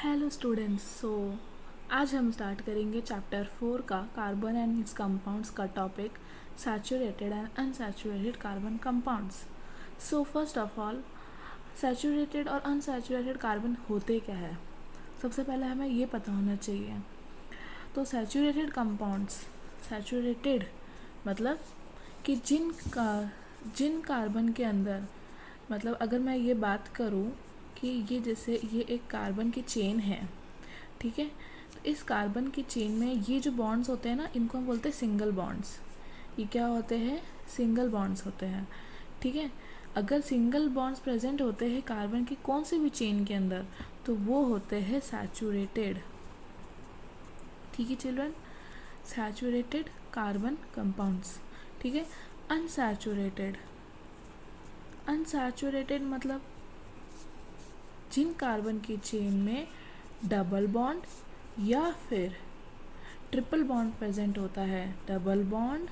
Hello students. आज हम start करेंगे चैप्टर 4 का कार्बन एंड इट्स कंपाउंड्स का topic saturated and unsaturated carbon compounds. First of all, saturated और अनसैचुरेटेड कार्बन होते क्या है, सबसे पहले हमें ये पता होना चाहिए। तो सैचुरेटेड कंपाउंड्स, सैचुरेटेड मतलब कि जिन कार्बन के अंदर, मतलब अगर मैं ये बात करूँ कि ये जैसे ये एक कार्बन की चेन है, ठीक है। तो इस कार्बन की चेन में ये जो बॉन्ड्स होते हैं ना, इनको हम बोलते हैं सिंगल बॉन्ड्स। ये क्या होते हैं? सिंगल बॉन्ड्स होते हैं, ठीक है। अगर सिंगल बॉन्ड्स प्रेजेंट होते हैं कार्बन की कौन सी भी चेन के अंदर, तो वो होते हैं सैचुरेटेड, ठीक है चिल्ड्रन। सैचुरेटेड कार्बन कंपाउंड्स, ठीक है। अनसैचुरेटेड, अनसैचुरेटेड मतलब जिन कार्बन की चेन में डबल बॉन्ड या फिर ट्रिपल बॉन्ड प्रेजेंट होता है, डबल बॉन्ड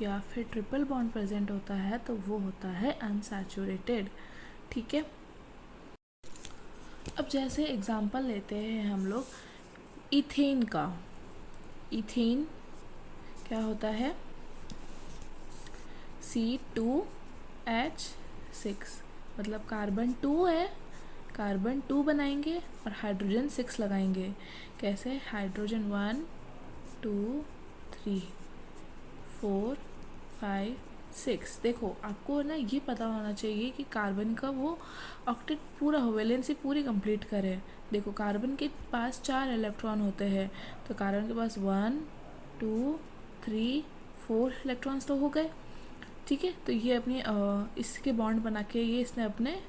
या फिर ट्रिपल बॉन्ड प्रेजेंट होता है, तो वो होता है अनसैचुरेटेड, ठीक है। अब जैसे एग्जांपल लेते हैं हम लोग इथेन का। इथेन क्या होता है? C2H6, मतलब कार्बन 2 है, कार्बन 2 बनाएंगे और हाइड्रोजन 6 लगाएंगे। कैसे? हाइड्रोजन 1 2 3 4 5 6। देखो आपको ना ये पता होना चाहिए कि कार्बन का वो ऑक्टेट पूरा हो, वैलेंसी पूरी कंप्लीट करे। देखो कार्बन के पास 4 इलेक्ट्रॉन होते हैं, तो कार्बन के पास 1 2 3 4 इलेक्ट्रॉन्स तो हो गए, ठीक है। तो ये अपनी इसके बॉन्ड बना के ये इसने अपने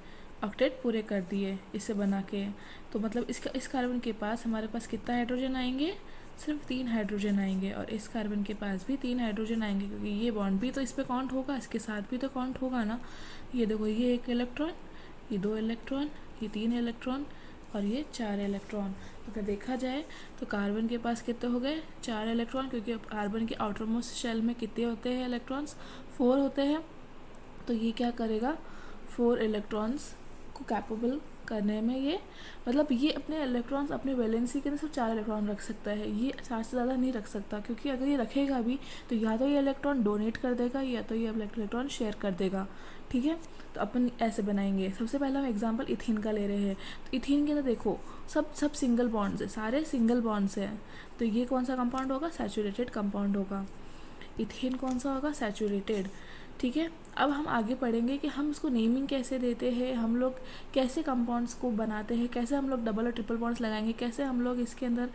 ऑक्टेट पूरे कर दिए इसे बना के। तो मतलब इस कार्बन के पास हमारे पास कितना हाइड्रोजन आएंगे? सिर्फ 3 हाइड्रोजन आएंगे, और इस कार्बन के पास भी 3 हाइड्रोजन आएंगे, क्योंकि ये बॉन्ड भी तो इस पर काउंट होगा, इसके साथ भी तो काउंट होगा ना। ये देखो, ये 1 इलेक्ट्रॉन, ये 2 इलेक्ट्रॉन, ये 3 इलेक्ट्रॉन और ये 4 इलेक्ट्रॉन। अगर देखा जाए तो कार्बन के पास कितने हो गए? 4 इलेक्ट्रॉन, क्योंकि कार्बन के आउटर मोस्ट शेल में कितने होते हैं इलेक्ट्रॉन्स? 4 होते हैं। तो ये क्या करेगा? 4 इलेक्ट्रॉन्स को कैपेबल करने में, ये मतलब ये अपने इलेक्ट्रॉन्स अपने वैलेंसी के अंदर सिर्फ 4 इलेक्ट्रॉन रख सकता है, ये 4 से ज़्यादा नहीं रख सकता, क्योंकि अगर ये रखेगा भी तो या तो ये इलेक्ट्रॉन डोनेट कर देगा या तो ये इलेक्ट्रॉन शेयर कर देगा, ठीक है। तो अपन ऐसे बनाएंगे। सबसे पहला हम एग्जांपल इथेन का ले रहे हैं। तो इथेन के अंदर देखो सब सिंगल बॉन्ड्स है, सारे सिंगल बॉन्ड्स हैं। तो ये कौन सा कंपाउंड होगा? सैचुरेटेड कंपाउंड होगा। इथेन कौन सा होगा? सैचुरेटेड, ठीक है। अब हम आगे पढ़ेंगे कि हम इसको नेमिंग कैसे देते हैं, हम लोग कैसे कंपाउंड्स को बनाते हैं, कैसे हम लोग डबल और ट्रिपल बॉन्ड्स लगाएंगे, कैसे हम लोग इसके अंदर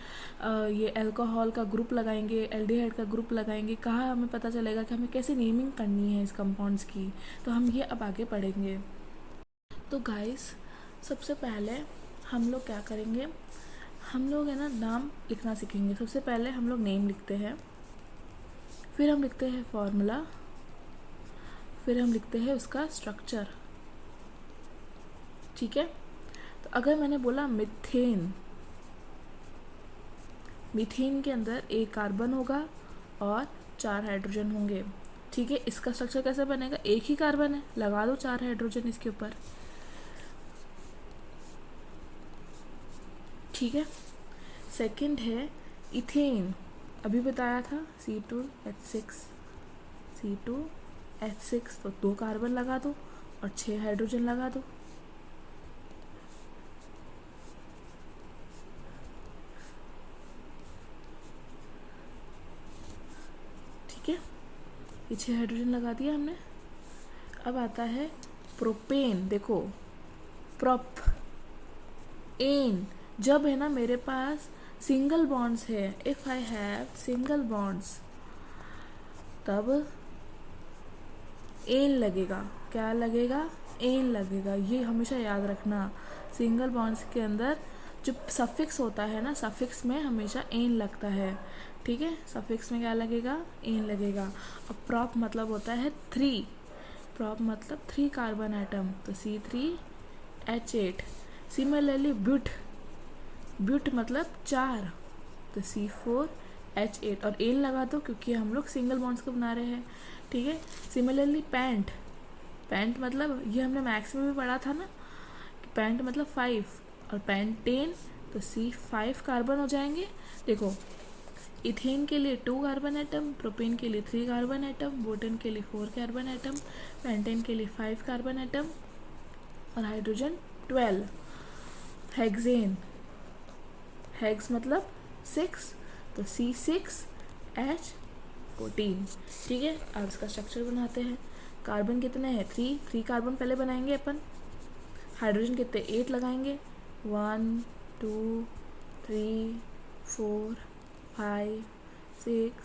ये अल्कोहल का ग्रुप लगाएंगे, एल्डिहाइड का ग्रुप लगाएंगे, कहाँ हमें पता चलेगा कि हमें कैसे नेमिंग करनी है इस कंपाउंड्स की। तो हम ये अब आगे पढ़ेंगे। तो गाइस, सबसे पहले हम लोग क्या करेंगे, हम लोग है ना नाम लिखना सीखेंगे। सबसे पहले हम लोग नेम लिखते हैं, फिर हम लिखते हैं फॉर्मूला, फिर हम लिखते हैं उसका स्ट्रक्चर, ठीक है। तो अगर मैंने बोला मीथेन, मीथेन के अंदर एक कार्बन होगा और 4 हाइड्रोजन होंगे, ठीक है। इसका स्ट्रक्चर कैसे बनेगा? एक ही कार्बन है, लगा दो 4 हाइड्रोजन इसके ऊपर, ठीक है। सेकंड है इथेन, अभी बताया था C2H6, C2H6, तो 2 कार्बन लगा दो और 6 हाइड्रोजन लगा दो, ठीक है। ये 6 हाइड्रोजन लगा दिया हमने। अब आता है प्रोपेन। देखो प्रोप एन, जब है ना मेरे पास सिंगल बॉन्ड्स है, if I have single bonds, तब एन लगेगा। क्या लगेगा? एन लगेगा। ये हमेशा याद रखना, सिंगल बॉन्ड्स के अंदर जो सफिक्स होता है ना, सफिक्स में हमेशा एन लगता है, ठीक है। सफिक्स में क्या लगेगा? एन लगेगा। अब प्रॉप मतलब होता है 3, प्रॉप मतलब 3 कार्बन एटम, तो C3H8। सिमिलरली ब्यूट, ब्यूट मतलब 4, तो C4H8, और एन लगा दो क्योंकि हम लोग सिंगल बॉन्ड्स को बना रहे हैं, ठीक है। सिमिलरली पैंट, पैंट मतलब ये हमने मैथ्स में भी पढ़ा था ना कि पैंट मतलब 5, और पेंटेन तो C5 कार्बन हो जाएंगे। देखो इथेन के लिए 2 कार्बन एटम, प्रोपेन के लिए 3 कार्बन एटम, बोटेन के लिए 4 कार्बन एटम, पेंटेन के लिए 5 कार्बन एटम और हाइड्रोजन 12। हेक्सेन, हेक्स मतलब 6, तो C6H14। ठीक है, अब इसका स्ट्रक्चर बनाते हैं। कार्बन कितने हैं? 3 कार्बन पहले बनाएंगे अपन। हाइड्रोजन कितने? 8 लगाएंगे। 1 2 3 4 5 6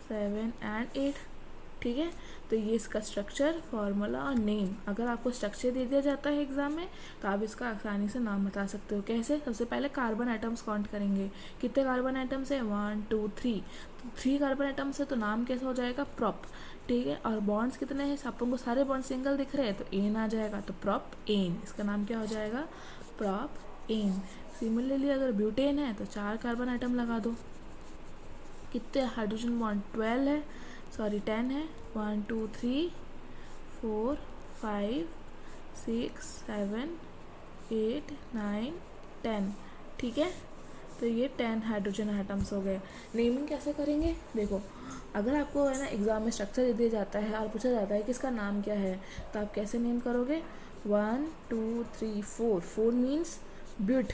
7 एंड 8। ठीक है, तो ये इसका स्ट्रक्चर, फॉर्मूला और नेम। अगर आपको स्ट्रक्चर दे दिया जाता है एग्जाम में तो आप इसका आसानी से नाम बता सकते हो। कैसे? सबसे पहले कार्बन एटम्स काउंट करेंगे। कितने कार्बन एटम्स है? 1 2 3। तो 3 कार्बन एटम्स है तो नाम कैसा हो जाएगा? प्रॉप। ठीक है, और बॉन्ड्स कितने हैं? अपन को सारे बॉन्ड सिंगल दिख रहे हैं तो एन आ जाएगा, तो प्रॉप एन। इसका नाम क्या हो जाएगा? Propane. सिमिलरली अगर ब्यूटेन है तो 4 कार्बन आइटम लगा दो। कितने हाइड्रोजन बॉन्ड? 12 है, सॉरी 10 है। 1 2 3 4 5 6 7 8 9 10। ठीक है, तो ये 10 हाइड्रोजन आइटम्स हो गए। नेमिंग कैसे करेंगे? देखो अगर आपको है ना एग्जाम में स्ट्रक्चर दे दिया जाता है और पूछा जाता है कि इसका नाम क्या है, तो आप कैसे नेम करोगे? 1 2 3 4। 4 means but.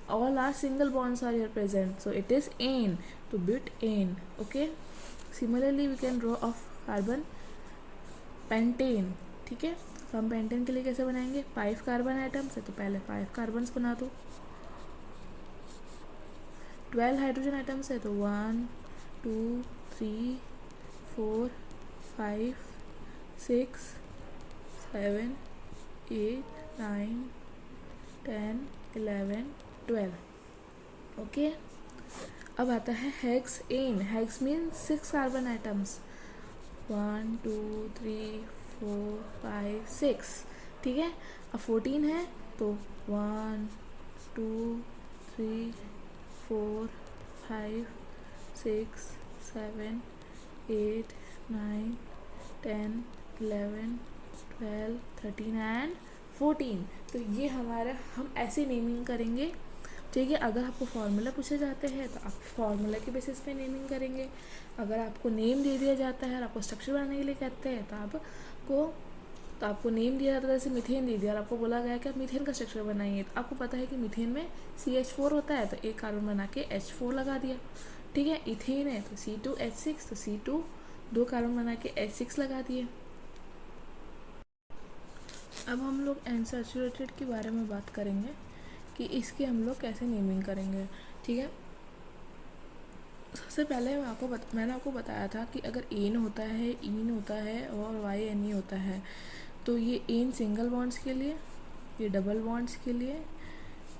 All our single bonds are here present, so it is ane, to butane. Okay, similarly we can draw of carbon pentane. ठीक है, तो हम पेंटेन के लिए कैसे बनाएंगे? 5 कार्बन आइटम्स है तो पहले 5 कार्बन्स बना दो। 12 हाइड्रोजन आइटम्स है तो 1 2 3 4 5 6 7 8 9 10 11 12। ओके, अब आता है hexane. Hex mean 6 carbon items. 1 2 3 4 5 6। ठीक है, अब 14 है तो 1 2 3 4 5 6 7 8 9 10 11 12 13 एंड 14। तो ये हमारा, हम ऐसे नेमिंग करेंगे। ठीक है, अगर आपको फार्मूला पूछे जाते हैं तो आप फार्मूला के बेसिस पे नेमिंग करेंगे। अगर आपको नेम दे दिया जाता है और आपको स्ट्रक्चर बनाने के लिए कहते हैं तो आपको नेम दिया जाता है। जैसे मीथेन दे दिया और आपको बोला गया कि आप मीथेन का स्ट्रक्चर बनाइए, तो आपको पता है कि मीथेन में CH4 होता है तो एक कार्बन बना के H4 लगा दिया। ठीक है, इथेन है तो C2H6, तो C2 2 कार्बन बना के H6 लगा दिए। अब हम लोग अनसैचुरेटेड के बारे में बात करेंगे कि इसकी हम लोग कैसे नेमिंग करेंगे। ठीक है, सबसे पहले मैंने आपको बताया था कि अगर एन होता है, इन होता है और YNE होता है, तो ये एन सिंगल बॉन्ड्स के लिए, ये डबल बॉन्ड्स के लिए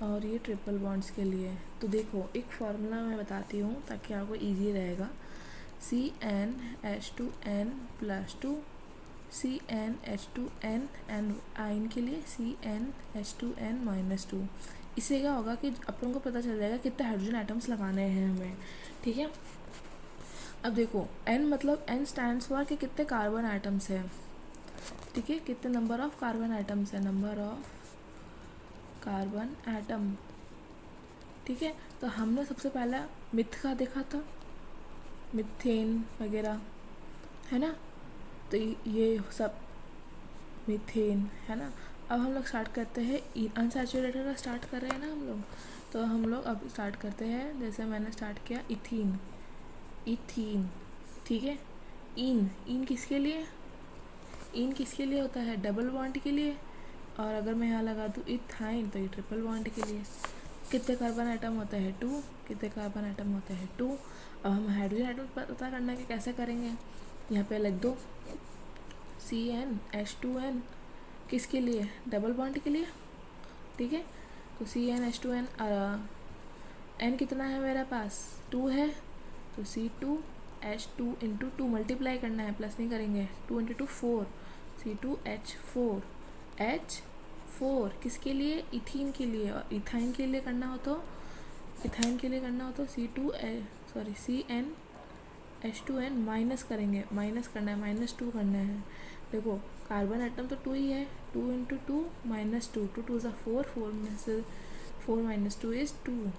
और ये ट्रिपल बॉन्ड्स के लिए। तो देखो एक फार्मूला मैं बताती हूँ ताकि आपको ईजी रहेगा। CnH2n+2, CnH2n एंड आइन के लिए CnH2n-2। इससे क्या होगा कि अपन को पता चल जाएगा कितने हाइड्रोजन आइटम्स लगाने हैं हमें। ठीक है, अब देखो n मतलब n स्टैंड्स फॉर कि कितने कार्बन आइटम्स हैं। ठीक है, कितने नंबर ऑफ कार्बन आइटम्स है, नंबर ऑफ कार्बन एटम। ठीक है, तो हमने सबसे पहला मिथ का देखा था, मिथेन वगैरह है ना, तो ये सब मीथेन है ना। अब हम लोग स्टार्ट करते हैं अनसैचुरेटेड का स्टार्ट कर रहे हैं ना हम लोग, तो हम लोग अब स्टार्ट करते हैं। जैसे मैंने स्टार्ट किया इथीन। ठीक है, इन किसके लिए? इन किसके लिए होता है? डबल बॉन्ड के लिए। और अगर मैं यहाँ लगा दूँ इथाइन तो ये ट्रिपल बॉन्ड के लिए। कितने कार्बन आइटम होते हैं? 2। कितने कार्बन आइटम होते हैं? 2। अब हम हाइड्रोजन आइटम पता करना कि कैसे करेंगे, यहाँ पे लिख दो CnH2n। किसके लिए? डबल बॉन्ड के लिए। ठीक है, तो CnH2n n कितना है मेरे पास? 2 है, तो C2H2 इंटू 2 मल्टीप्लाई करना है, प्लस नहीं करेंगे। 2 इंटू 2 4, C2H4 H4 किसके लिए? इथीन के लिए। और इथाइन के लिए करना हो तो CnH2n माइनस करेंगे, माइनस करना है, -2 करना है। देखो कार्बन आइटम तो 2 ही है, 2 इंटू 2 -2, 2 2 4, 4 में से 4 माइनस 2 इज़ 2,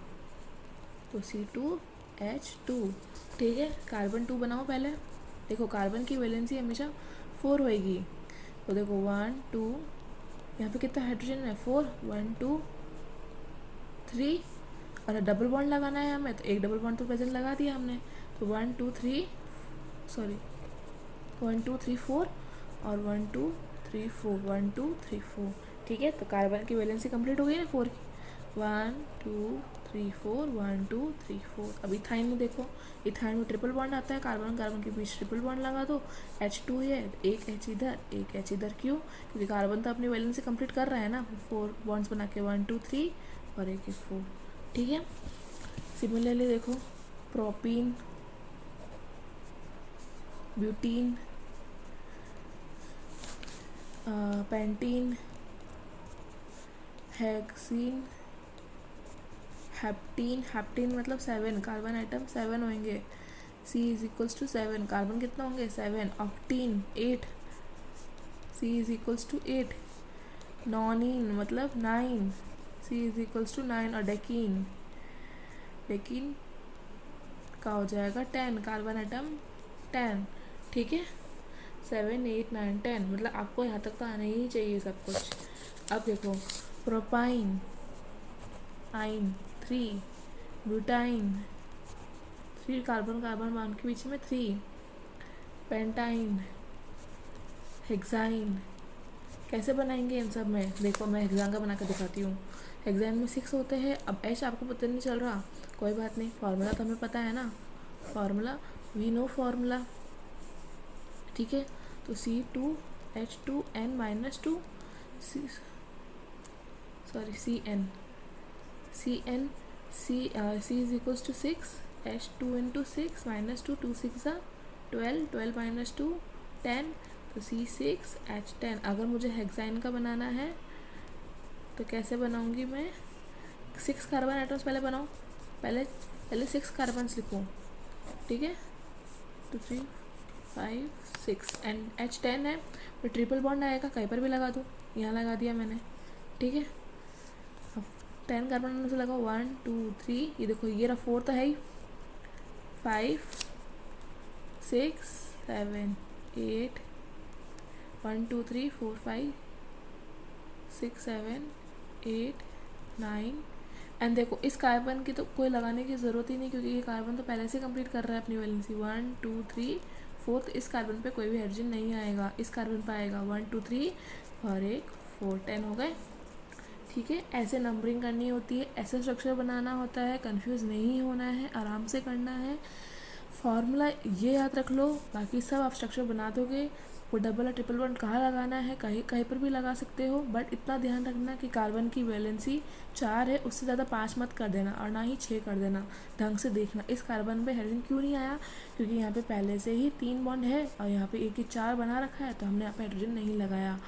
तो C2H2। ठीक है, कार्बन 2 बनाओ पहले। देखो कार्बन की वैलेंसी हमेशा 4 होएगी, तो देखो 1 2, यहाँ पे कितना हाइड्रोजन है 4, 1 2 3, और डबल बॉन्ड लगाना है हमें, तो एक डबल बॉन्ड तो प्रेजेंट लगा दिया हमने, तो 1 2 3 सॉरी 1 2 3 4 और 1 2 3 4 1 2 3 4। ठीक है, तो कार्बन की वैलेंसी कंप्लीट हो गई ना 4 की। 1 2 3 4 1 2 3 4। अब इथाइन में देखो, इथाइन में ट्रिपल बॉन्ड आता है, कार्बन कार्बन के बीच ट्रिपल बॉन्ड लगा दो, H2 है, एक H इधर एक H इधर, क्यों? क्योंकि कार्बन तो अपनी वैलेंसी कंप्लीट कर रहा है ना, 4 बॉन्ड्स बना के 1 2 3 और एक 4। ठीक है, सिमिलरली देखो propene, butene, pentene, hexene, heptene, heptene मतलब 7, कार्बन आइटम 7 होंगे, C is equals to 7, carbon कितना होंगे 7, octene 8, C is equals to 8, nonene मतलब 9, C इज इक्वल्स टू 9, और डेकीन, डेकीन का हो जाएगा 10, कार्बन आइटम 10। ठीक है, 7 8 9 10, मतलब आपको यहाँ तक तो आना ही चाहिए सब कुछ। अब देखो प्रोपाइन, आइन 3, ब्यूटाइन 3, कार्बन कार्बन बॉन्ड के बीच में 3, पेंटाइन, हेक्साइन। कैसे बनाएंगे इन सब में? देखो मैं हेक्सान का बना कर दिखाती हूँ। हेक्सान में 6 होते हैं। अब H आपको पता नहीं चल रहा, कोई बात नहीं, फार्मूला तो हमें पता है ना, फार्मूला वी नो फार्मूला। ठीक है, तो C2H2N minus 2 C is equals to 6, H2 into 6 minus 2, 2 6 12, 12 minus 2 10, तो C6H10। अगर मुझे हेक्साइन का बनाना है तो कैसे बनाऊंगी मैं? 6 कार्बन आइटम्स पहले बनाओ, पहले 6 कार्बन्स लिखूँ। ठीक है, 2 3 5 6 एंड H10 है, तो ट्रिपल बॉन्ड आएगा, कहीं पर भी लगा दो, यहाँ लगा दिया मैंने। ठीक है, 10 कार्बन से लगाओ, 1 2 3, ये देखो ये रहा 4 तो है ही, 5 6 7 8 1 2 3 4 5 6 7 8 9। एंड देखो इस कार्बन की तो कोई लगाने की ज़रूरत ही नहीं, क्योंकि ये कार्बन तो पहले से कंप्लीट कर रहा है अपनी वैलेंसी, 1 2 3 4, तो इस कार्बन पे कोई भी हाइड्रोजन नहीं आएगा, इस कार्बन पे आएगा 1 2 3 और एक 4, 10 हो गए। ठीक है, ऐसे नंबरिंग करनी होती है, ऐसे स्ट्रक्चर बनाना होता है, कंफ्यूज नहीं होना है, आराम से करना है। फार्मूला ये याद रख लो, बाकी सब आप स्ट्रक्चर बना दोगे। वो डबल और ट्रिपल बॉन्ड कहाँ लगाना है, कहीं कहीं पर भी लगा सकते हो, बट इतना ध्यान रखना कि कार्बन की वैलेंसी 4 है, उससे ज़्यादा 5 मत कर देना, और ना ही 6 कर देना। ढंग से देखना इस कार्बन पे हाइड्रोजन क्यों नहीं आया, क्योंकि यहाँ पे पहले से ही 3 बॉन्ड है और यहाँ पे एक ही 4 बना रखा है, तो हमने यहाँ पे हाइड्रोजन नहीं लगाया।